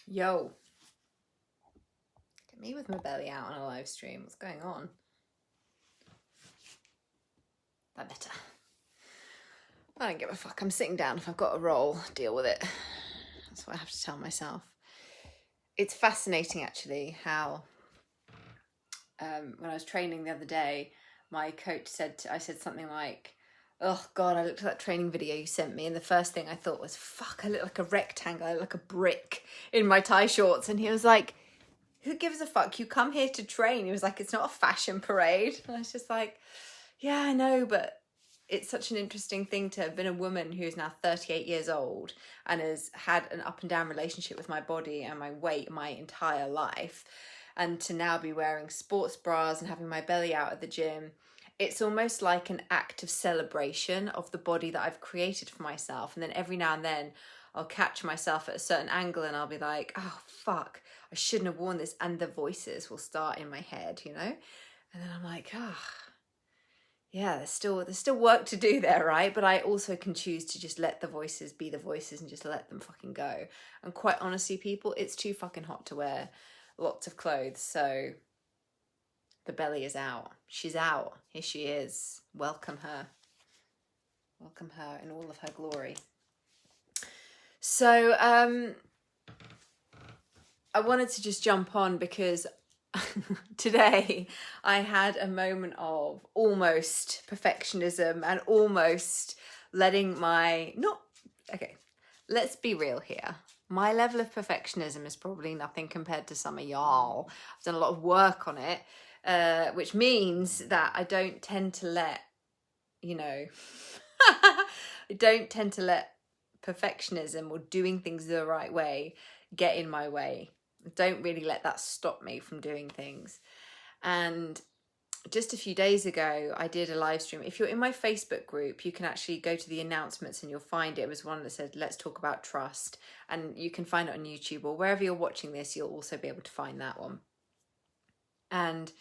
Yo, get me with my belly out on a live stream. What's going on? That better. I don't give a fuck. I'm sitting down. If I've got a role, deal with it. That's what I have to tell myself. It's fascinating, actually, how when I was training the other day, my coach I said something like, "Oh God, I looked at that training video you sent me, and the first thing I thought was, fuck, I look like a rectangle, I look like a brick in my tie shorts." And he was like, "Who gives a fuck? You come here to train." He was like, "It's not a fashion parade." And I was just like, yeah, I know, but it's such an interesting thing to have been a woman who's now 38 years old and has had an up and down relationship with my body and my weight my entire life, and to now be wearing sports bras and having my belly out at the gym. It's almost like an act of celebration of the body that I've created for myself. And then every now and then I'll catch myself at a certain angle and I'll be like, oh, fuck, I shouldn't have worn this. And the voices will start in my head, you know? And then I'm like, oh, yeah, there's still work to do there, right? But I also can choose to just let the voices be the voices and just let them fucking go. And quite honestly, people, it's too fucking hot to wear lots of clothes. So the belly is out. She's out. Here she is. Welcome her. Welcome her in all of her glory. So I wanted to just jump on because today I had a moment of almost perfectionism and almost letting let's be real here. My level of perfectionism is probably nothing compared to some of y'all. I've done a lot of work on it, which means that I don't tend to let, I don't tend to let perfectionism or doing things the right way get in my way. Don't really let that stop me from doing things. And just a few days ago, I did a live stream. If you're in my Facebook group, you can actually go to the announcements and you'll find it. It was one that said, "Let's talk about trust." And you can find it on YouTube or wherever you're watching this, you'll also be able to find that one. And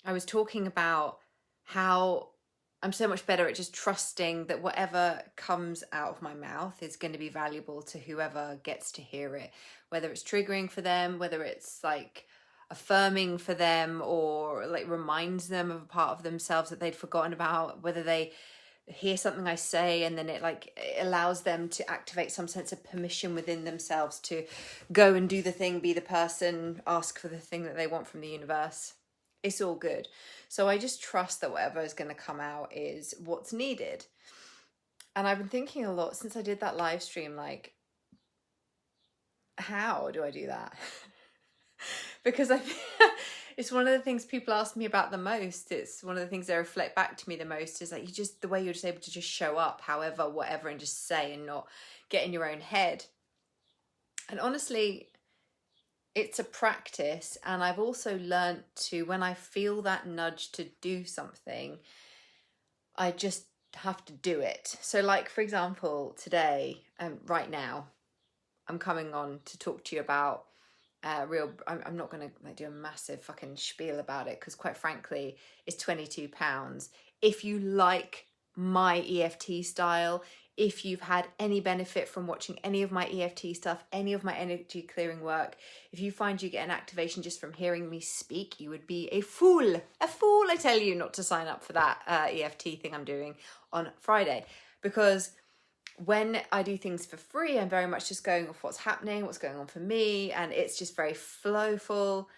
I was talking about how I'm so much better at just trusting that whatever comes out of my mouth is going to be valuable to whoever gets to hear it, whether it's triggering for them, whether it's like affirming for them or like reminds them of a part of themselves that they'd forgotten about, whether they hear something I say and then it allows them to activate some sense of permission within themselves to go and do the thing, be the person, ask for the thing that they want from the universe. It's all good. So I just trust that whatever is going to come out is what's needed. And I've been thinking a lot since I did that live stream, like, how do I do that? Because it's one of the things people ask me about the most. It's one of the things they reflect back to me the most is like, the way you're just able to just show up, however, whatever, and just say and not get in your own head. And honestly, it's a practice. And I've also learned to, when I feel that nudge to do something, I just have to do it. So like, for example, today, right now, I'm coming on to talk to you about I'm not going to do a massive fucking spiel about it because quite frankly, it's £22. If you like my EFT style, if you've had any benefit from watching any of my EFT stuff, any of my energy clearing work, if you find you get an activation just from hearing me speak, you would be a fool, I tell you, not to sign up for that EFT thing I'm doing on Friday. Because when I do things for free, I'm very much just going off what's happening, what's going on for me, and it's just very flowful.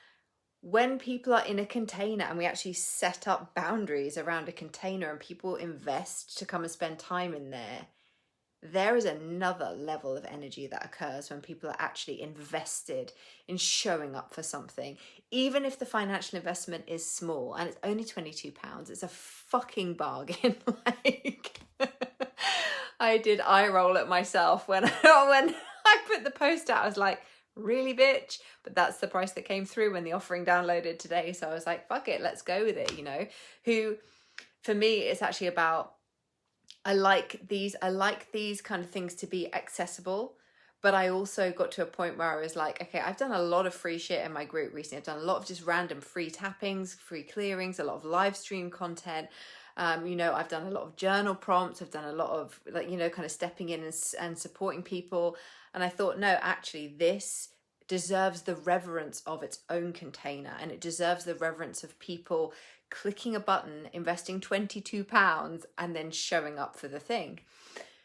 When people are in a container and we actually set up boundaries around a container and people invest to come and spend time in there is another level of energy that occurs when people are actually invested in showing up for something. Even if the financial investment is small and it's only £22, it's a fucking bargain. Like, I did eye roll at myself when I put the post out. I was like, really, bitch? But that's the price that came through when the offering downloaded today. So I was like, fuck it, let's go with it, Who, for me, it's actually about, I like these kind of things to be accessible, but I also got to a point where I was like, okay, I've done a lot of free shit in my group recently. I've done a lot of just random free tappings, free clearings, a lot of live stream content. I've done a lot of journal prompts. I've done a lot of kind of stepping in and supporting people. And I thought, no, actually this deserves the reverence of its own container, and it deserves the reverence of people clicking a button, investing £22 and then showing up for the thing.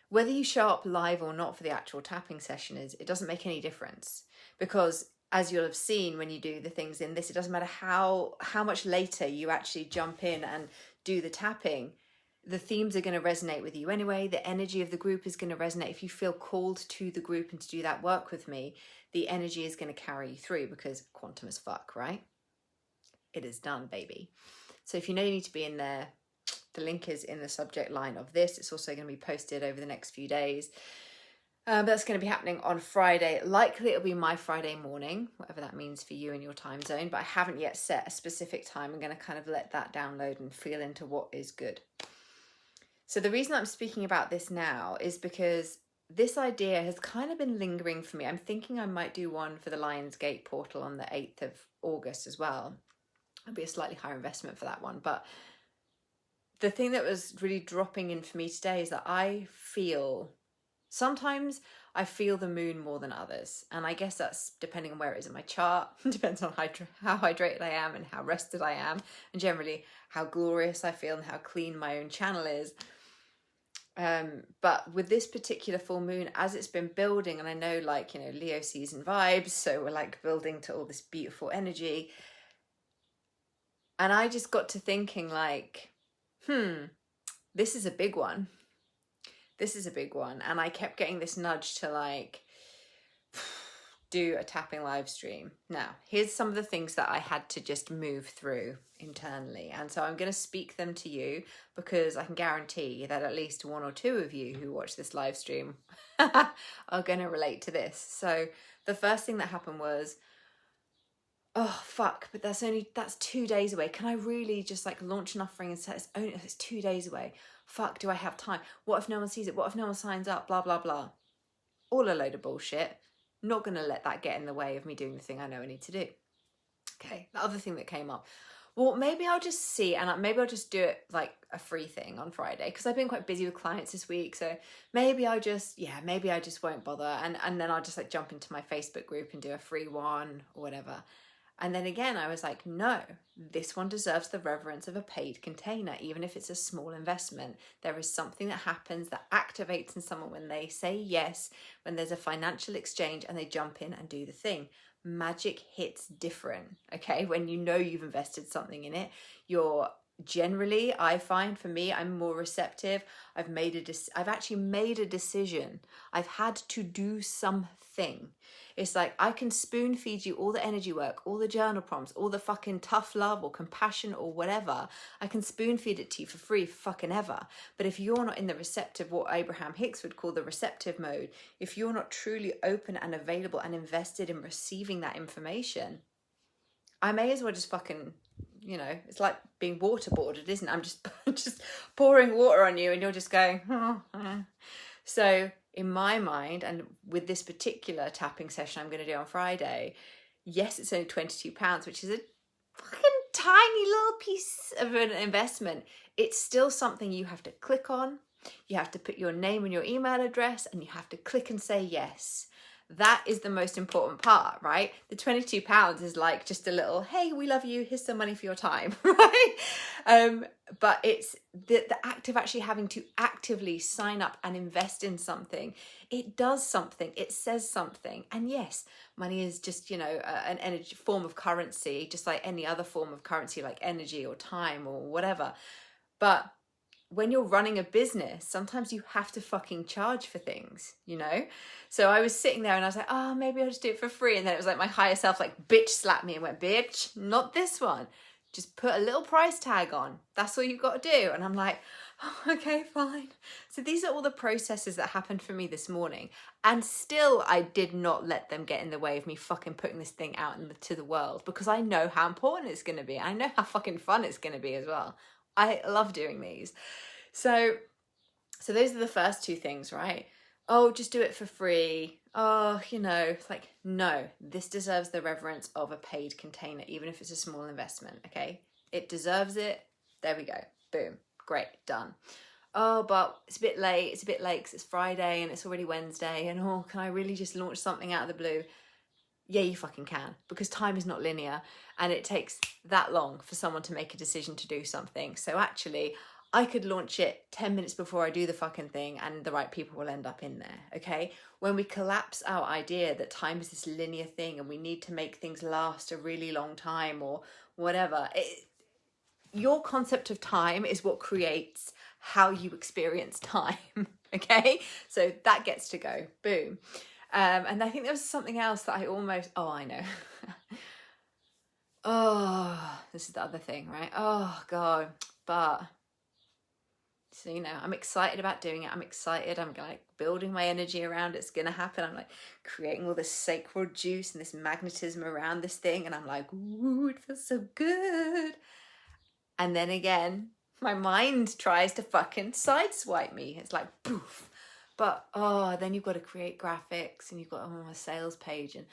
Whether you show up live or not for the actual tapping session, it doesn't make any difference, because as you'll have seen when you do the things in this, it doesn't matter how much later you actually jump in and do the tapping, the themes are going to resonate with you anyway. The energy of the group is going to resonate. If you feel called to the group and to do that work with me, the energy is going to carry you through, because quantum as fuck, right? It is done, baby. So if you know you need to be in there, the link is in the subject line of this. It's also going to be posted over the next few days. That's going to be happening on Friday. Likely it'll be my Friday morning, whatever that means for you in your time zone, but I haven't yet set a specific time. I'm going to kind of let that download and feel into what is good. So the reason I'm speaking about this now is because this idea has kind of been lingering for me. I'm thinking I might do one for the Lionsgate portal on the 8th of August as well. It'll be a slightly higher investment for that one. But the thing that was really dropping in for me today is that sometimes I feel the moon more than others. And I guess that's depending on where it is in my chart. It depends on how hydrated I am and how rested I am, and generally how glorious I feel and how clean my own channel is. But with this particular full moon, as it's been building, and I know, like, you know, Leo season vibes, so we're like building to all this beautiful energy. And I just got to thinking like, this is a big one. This is a big one. And I kept getting this nudge to like do a tapping live stream. Now, here's some of the things that I had to just move through internally. And so I'm going to speak them to you, because I can guarantee that at least one or two of you who watch this live stream are going to relate to this. So the first thing that happened was, oh fuck, but that's 2 days away. Can I really just like launch an offering and say it's 2 days away? Fuck, do I have time? What if no one sees it? What if no one signs up? Blah, blah, blah. All a load of bullshit. Not going to let that get in the way of me doing the thing I know I need to do. Okay, the other thing that came up, well, maybe I'll just see, and maybe I'll just do it like a free thing on Friday, because I've been quite busy with clients this week. So maybe I just won't bother. And then I'll just like jump into my Facebook group and do a free one or whatever. And then again, I was like, no, this one deserves the reverence of a paid container, even if it's a small investment. There is something that happens that activates in someone when they say yes, when there's a financial exchange and they jump in and do the thing. Magic hits different, okay? When you know you've invested something in it, you're generally, I find for me, I'm more receptive. I've actually made a decision. I've had to do something. It's like I can spoon feed you all the energy work, all the journal prompts, all the fucking tough love or compassion or whatever. I can spoon feed it to you for free fucking ever. But if you're not in the receptive, what Abraham Hicks would call the receptive mode, if you're not truly open and available and invested in receiving that information, I may as well just fucking, you know, it's like being waterboarded, isn't it? I'm just pouring water on you and you're just going, So in my mind, and with this particular tapping session I'm going to do on Friday, yes, it's only £22, which is a fucking tiny little piece of an investment. It's still something you have to click on. You have to put your name and your email address, and you have to click and say yes. That is the most important part, right? The £22 is like just a little, hey, we love you, here's some money for your time, right? But it's the act of actually having to actively sign up and invest in something. It does something, it says something. And yes, money is just, you know, an energy form of currency, just like any other form of currency, like energy or time or whatever. But when you're running a business, sometimes you have to fucking charge for things, you know? So I was sitting there and I was like, oh, maybe I'll just do it for free. And then it was like my higher self like bitch slapped me and went, bitch, not this one. Just put a little price tag on. That's all you've got to do. And I'm like, oh, okay, fine. So these are all the processes that happened for me this morning. And still, I did not let them get in the way of me fucking putting this thing out to the world, because I know how important it's going to be. I know how fucking fun it's going to be as well. I love doing these. So those are the first two things, right? Oh, just do it for free. Oh, you know, it's like, no, this deserves the reverence of a paid container, even if it's a small investment, okay? It deserves it. There we go. Boom. Great. Done. Oh, but it's a bit late. It's a bit late because it's Friday and it's already Wednesday. And oh, can I really just launch something out of the blue? Yeah, you fucking can, because time is not linear and it takes that long for someone to make a decision to do something. So actually, I could launch it 10 minutes before I do the fucking thing and the right people will end up in there, okay? When we collapse our idea that time is this linear thing and we need to make things last a really long time or whatever, your concept of time is what creates how you experience time, okay? So that gets to go, boom. And I think there was something else that I know. Oh, this is the other thing, right? Oh, God. But, so, I'm excited about doing it. I'm excited. I'm like building my energy around it's going to happen. I'm like creating all this sacred juice and this magnetism around this thing. And I'm like, ooh, it feels so good. And then again, my mind tries to fucking sideswipe me. It's like, poof. But, then you've got to create graphics and you've got a sales page and,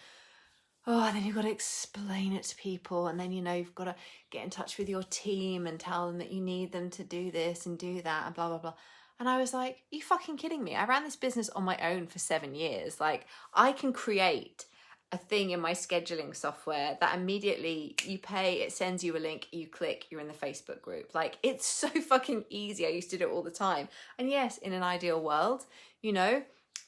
then you've got to explain it to people. And then, you've got to get in touch with your team and tell them that you need them to do this and do that and blah, blah, blah. And I was like, are you fucking kidding me? I ran this business on my own for 7 years. Like, I can create a thing in my scheduling software that immediately you pay, it sends you a link, you click, you're in the Facebook group. Like, it's so fucking easy. I used to do it all the time. And yes, in an ideal world,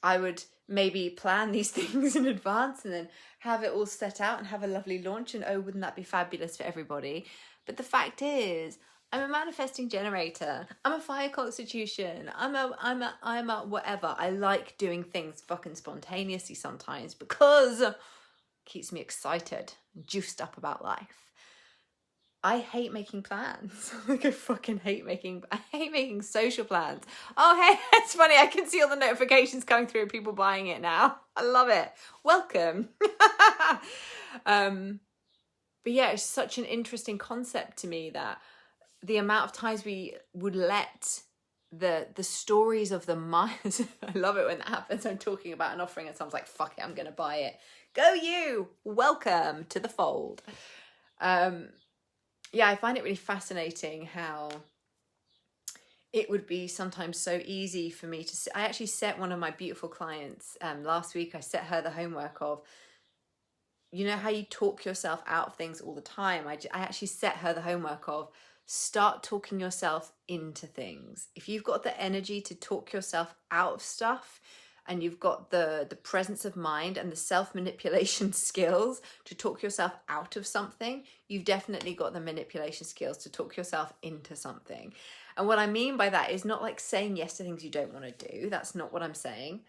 I would maybe plan these things in advance and then have it all set out and have a lovely launch. And oh, wouldn't that be fabulous for everybody? But the fact is, I'm a manifesting generator. I'm a fire constitution. I'm a whatever. I like doing things fucking spontaneously sometimes because it keeps me excited and juiced up about life. I hate making plans. Like, I fucking hate making social plans. Oh, hey, it's funny. I can see all the notifications coming through of people buying it now. I love it. Welcome. But yeah, it's such an interesting concept to me that the amount of times we would let the stories of the mind. I love it when that happens. I'm talking about an offering and someone's like, fuck it, I'm going to buy it. Go you. Welcome to the fold. Yeah, I find it really fascinating how it would be sometimes so easy for me to... I actually set one of my beautiful clients last week. I set her the homework of, how you talk yourself out of things all the time. I actually set her the homework of start talking yourself into things. If you've got the energy to talk yourself out of stuff, and you've got the presence of mind and the self-manipulation skills to talk yourself out of something, you've definitely got the manipulation skills to talk yourself into something. And what I mean by that is not like saying yes to things you don't want to do. That's not what I'm saying.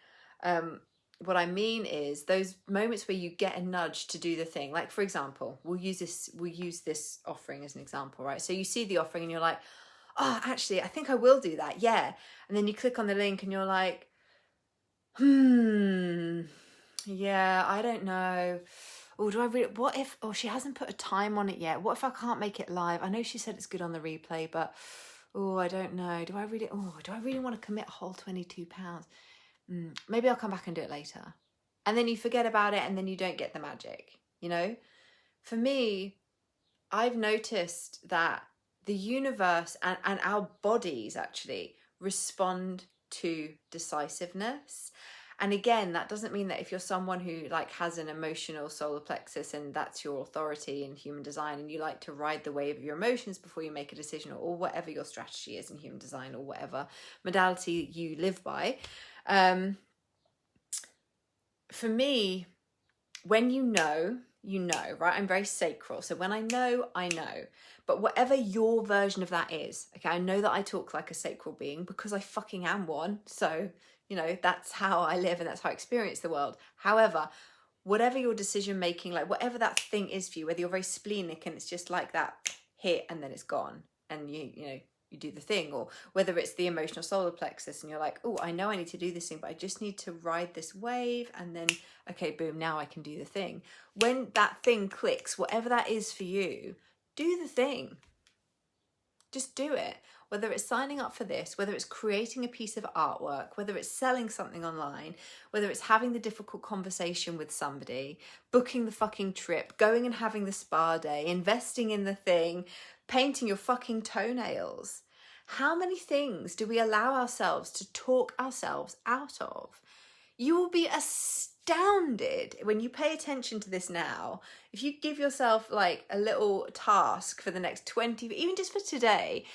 What I mean is those moments where you get a nudge to do the thing. Like, for example, we'll use this offering as an example, right? So you see the offering and you're like, oh, actually, I think I will do that. Yeah. And then you click on the link and you're like, yeah, I don't know. Oh, do I really, what if, she hasn't put a time on it yet. What if I can't make it live? I know she said it's good on the replay, but, I don't know. Do I really want to commit a whole £22? Maybe I'll come back and do it later. And then you forget about it and then you don't get the magic, For me, I've noticed that the universe and our bodies actually respond to decisiveness. And again, that doesn't mean that if you're someone who has an emotional solar plexus and that's your authority in human design and you like to ride the wave of your emotions before you make a decision or whatever your strategy is in human design or whatever modality you live by. For me, when you know, right? I'm very sacral. So when I know, I know. But whatever your version of that is, okay, I know that I talk like a sacral being because I fucking am one. So, that's how I live and that's how I experience the world. However, whatever your decision making, whatever that thing is for you, whether you're very splenic and it's just like that hit and then it's gone and you do the thing, or whether it's the emotional solar plexus and you're like, oh, I know I need to do this thing, but I just need to ride this wave and then, okay, boom, now I can do the thing. When that thing clicks, whatever that is for you, do the thing. Just do it. Whether it's signing up for this, whether it's creating a piece of artwork, whether it's selling something online, whether it's having the difficult conversation with somebody, booking the fucking trip, going and having the spa day, investing in the thing, painting your fucking toenails. How many things do we allow ourselves to talk ourselves out of? You will be astounded astounded when you pay attention to this now. If you give yourself like a little task for the next 20, even just for today,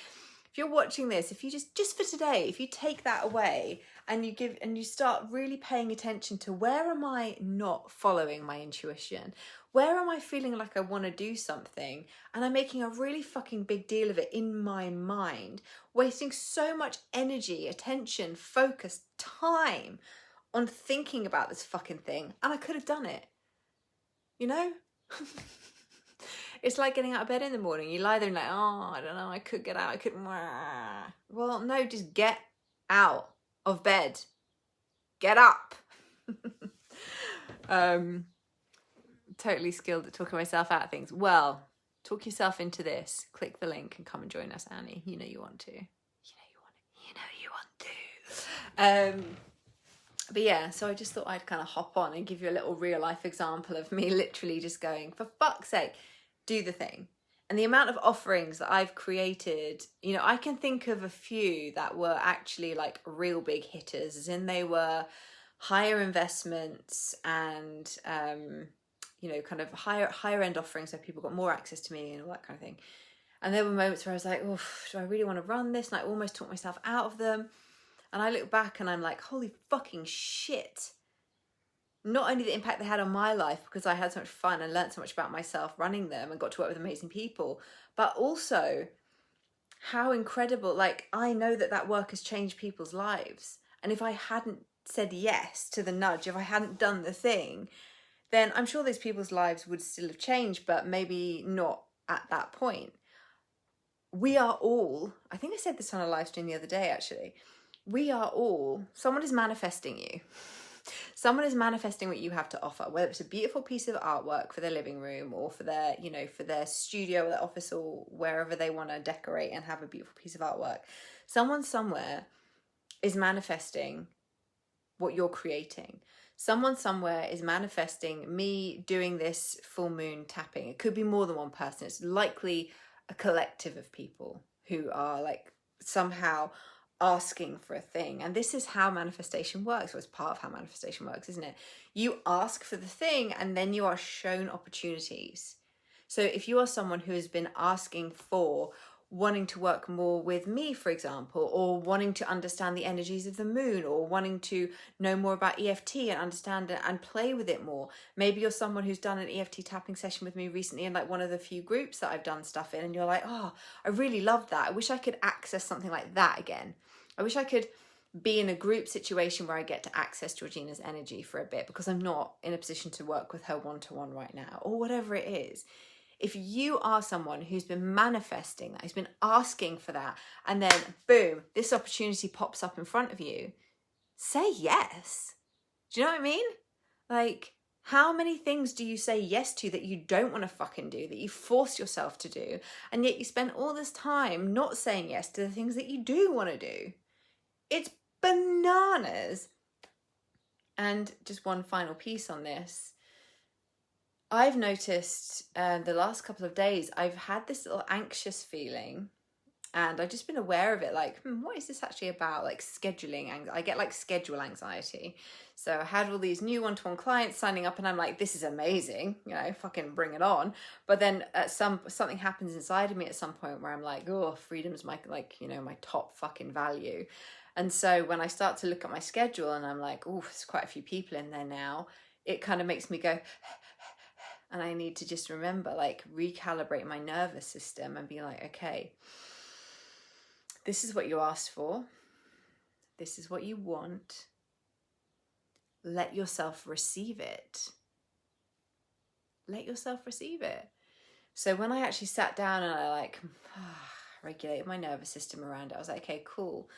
if you're watching this, if you just for today, if you take that away and you start really paying attention to, where am I not following my intuition? Where am I feeling like I want to do something and I'm making a really fucking big deal of it in my mind, wasting so much energy, attention, focus, time on thinking about this fucking thing, and I could have done it, you know? It's like getting out of bed in the morning. You lie there and like, oh, I don't know, I could get out, I could. Well, no, just get out of bed. Get up. Totally skilled at talking myself out of things. Well, talk yourself into this. Click the link and come and join us, Annie. You know you want to. But yeah, so I just thought I'd kind of hop on and give you a little real life example of me literally just going, for fuck's sake, do the thing. And the amount of offerings that I've created, you know, I can think of a few that were actually like real big hitters, as in they were higher investments and, you know, kind of higher end offerings, so people got more access to me and all that kind of thing. And there were moments where I was like, oh, do I really want to run this? And I almost talked myself out of them. And I look back and I'm like, holy fucking shit. Not only the impact they had on my life, because I had so much fun and learned so much about myself running them and got to work with amazing people, but also how incredible, like, I know that work has changed people's lives. And if I hadn't said yes to the nudge, if I hadn't done the thing, then I'm sure those people's lives would still have changed, but maybe not at that point. We are all, I think I said this on a live stream the other day actually, we are all, someone is manifesting you. Someone is manifesting what you have to offer, whether it's a beautiful piece of artwork for their living room or for their, you know, for their studio or their office or wherever they want to decorate and have a beautiful piece of artwork. Someone somewhere is manifesting what you're creating. Someone somewhere is manifesting me doing this full moon tapping. It could be more than one person. It's likely a collective of people who are like somehow asking for a thing. And this is how manifestation works, or it's part of how manifestation works, isn't it? You ask for the thing and then you are shown opportunities. So if you are someone who has been asking for wanting to work more with me, for example, or wanting to understand the energies of the moon, or wanting to know more about EFT and understand it and play with it more. Maybe you're someone who's done an EFT tapping session with me recently in like one of the few groups that I've done stuff in, and you're like, oh, I really love that. I wish I could access something like that again. I wish I could be in a group situation where I get to access Georgina's energy for a bit, because I'm not in a position to work with her one-to-one right now, or whatever it is. If you are someone who's been manifesting that, who's been asking for that, and then boom, this opportunity pops up in front of you, say yes. Do you know what I mean? Like, how many things do you say yes to that you don't want to fucking do, that you force yourself to do, and yet you spend all this time not saying yes to the things that you do want to do? It's bananas. And just one final piece on this. I've noticed the last couple of days, I've had this little anxious feeling, and I've just been aware of it. Like, what is this actually about? Like scheduling. I get like schedule anxiety. So I had all these new one-to-one clients signing up, and I'm like, this is amazing. You know, fucking bring it on. But then something happens inside of me at some point where I'm like, oh, freedom's my, like, you know, my top fucking value. And so when I start to look at my schedule and I'm like, oh, there's quite a few people in there now, it kind of makes me go, and I need to just remember, like, recalibrate my nervous system and be like, okay, this is what you asked for. This is what you want. Let yourself receive it. Let yourself receive it. So when I actually sat down and I like regulated my nervous system around it, I was like, okay, cool.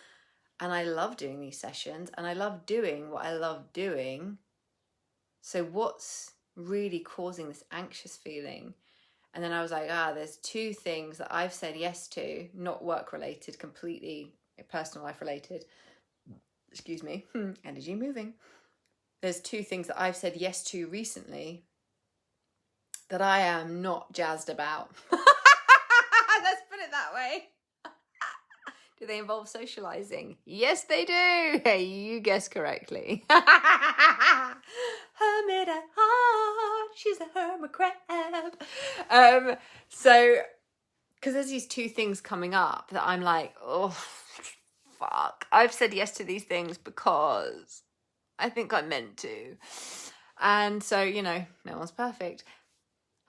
And I love doing these sessions and I love doing what I love doing. So what's really causing this anxious feeling? And then I was like, there's two things that I've said yes to, not work related, completely personal life related. Excuse me, energy moving. There's two things that I've said yes to recently that I am not jazzed about. Let's put it that way. Do they involve socializing? Yes, they do. You guessed correctly. a crab. So, because there's these two things coming up that I'm like, oh, fuck. I've said yes to these things because I think I meant to. And so, no one's perfect.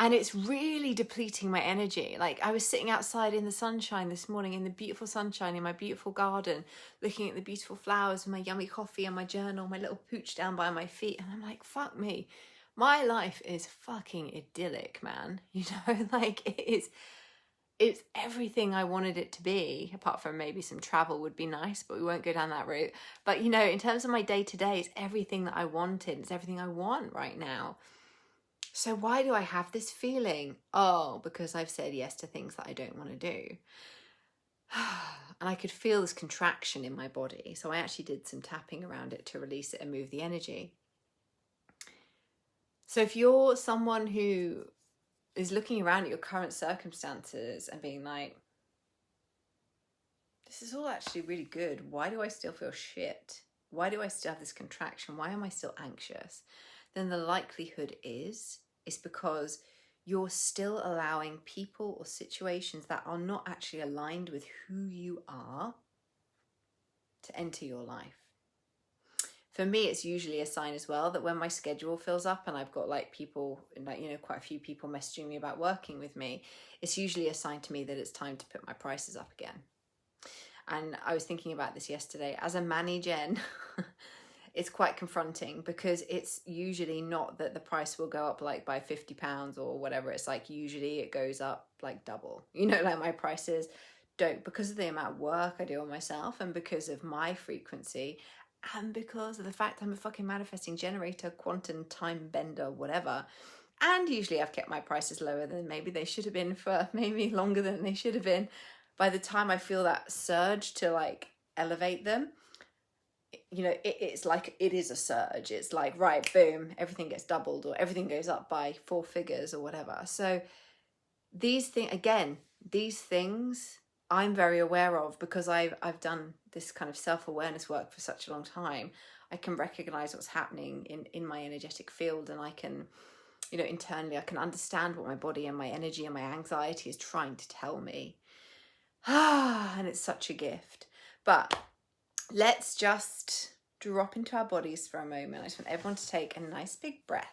And it's really depleting my energy. Like, I was sitting outside in the sunshine this morning, in the beautiful sunshine in my beautiful garden, looking at the beautiful flowers and my yummy coffee and my journal, my little pooch down by my feet. And I'm like, fuck me. My life is fucking idyllic, man. Like, it's everything I wanted it to be, apart from maybe some travel would be nice, but we won't go down that route. But, in terms of my day-to-day, it's everything that I wanted. It's everything I want right now. So why do I have this feeling? Oh, because I've said yes to things that I don't want to do. And I could feel this contraction in my body. So I actually did some tapping around it to release it and move the energy. So if you're someone who is looking around at your current circumstances and being like, this is all actually really good. Why do I still feel shit? Why do I still have this contraction? Why am I still anxious? Then the likelihood is it's because you're still allowing people or situations that are not actually aligned with who you are to enter your life. For me, it's usually a sign as well that when my schedule fills up and I've got people, quite a few people messaging me about working with me, it's usually a sign to me that it's time to put my prices up again. And I was thinking about this yesterday. As a Gen, it's quite confronting because it's usually not that the price will go up by £50 or whatever. It's usually it goes up double. My prices don't, because of the amount of work I do on myself and because of my frequency and because of the fact I'm a fucking manifesting generator, quantum time bender, whatever. And usually I've kept my prices lower than maybe they should have been for maybe longer than they should have been. By the time I feel that surge to elevate them, it's it is a surge. It's right, boom, everything gets doubled or everything goes up by 4 figures or whatever. So these things I'm very aware of because I've done this kind of self-awareness work for such a long time. I can recognize what's happening in my energetic field, and I can, internally I can understand what my body and my energy and my anxiety is trying to tell me. And it's such a gift. But let's just drop into our bodies for a moment. I just want everyone to take a nice big breath.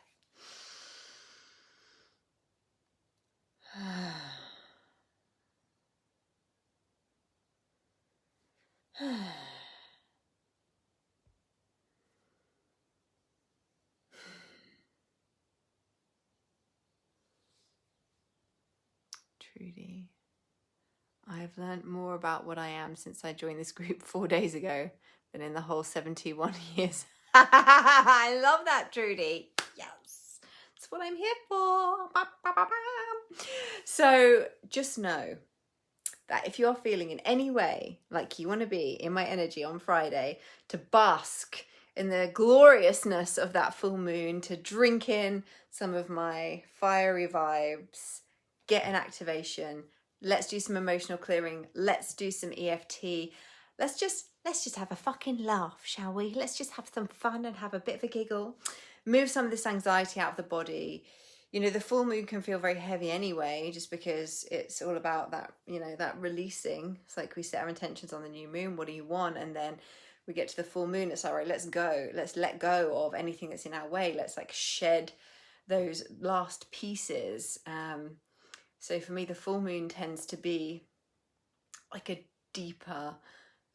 Trudy, I've learned more about what I am since I joined this group 4 days ago than in the whole 71 years. I love that, Trudy. Yes, that's what I'm here for. Ba, ba, ba, ba. So just know that if you're feeling in any way like you want to be in my energy on Friday, to bask in the gloriousness of that full moon, to drink in some of my fiery vibes, get an activation, let's do some emotional clearing, let's do some EFT, let's just have a fucking laugh, shall we? Let's just have some fun and have a bit of a giggle, move some of this anxiety out of the body. The full moon can feel very heavy anyway, just because it's all about that, that releasing. It's like we set our intentions on the new moon. What do you want? And then we get to the full moon. It's all right, let's go. Let's let go of anything that's in our way. Let's shed those last pieces. So for me, the full moon tends to be a deeper,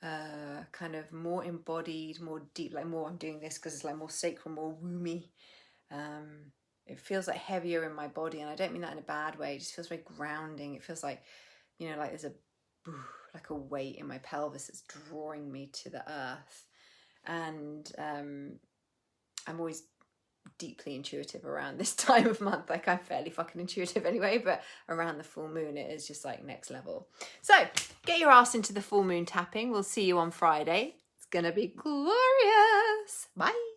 kind of more embodied, more deep, more I'm doing this because it's more sacral, more womby. It feels heavier in my body, and I don't mean that in a bad way. It just feels very grounding. It feels there's a weight in my pelvis that's drawing me to the earth. And I'm always deeply intuitive around this time of month. I'm fairly fucking intuitive anyway, but around the full moon it is just next level. So get your ass into the full moon tapping. We'll see you on Friday. It's gonna be glorious. Bye.